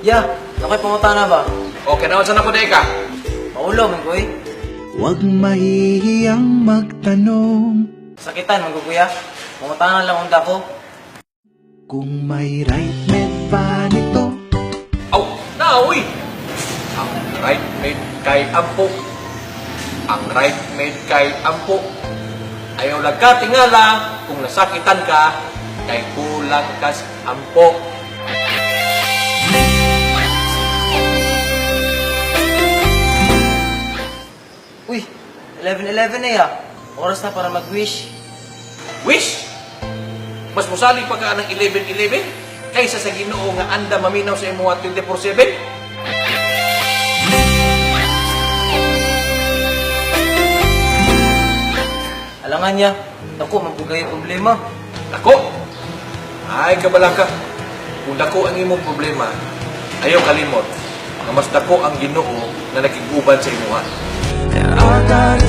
Ya, ako'y pumunta na ba? Okay, naman saan ako na ka? Maulo, man koy. Huwag mahihiyang magtanong Sakitan, man ko, kuya. Pumunta na lang unda ko. kung may right med pa nito. Aw, naoy! Ang right made kay Ampo. Ang right made kay Ampo. Ayaw lang ka tingala kung nasakitan ka kay kulang kas Ampo. Uy, 11:11 na ya. Oras na para mag-wish. Wish! Mas musali pa ka ng 11:11 kaysa sa Ginoo nga anda maminaw sa imo 24/7? Alangan niya, ako, mabugay yung problema. Dako! Ay, kabalaka. Kung dako ang imong problema, ayaw kalimot nga mas dako ang Ginoo na nakiguban sa imuha. I got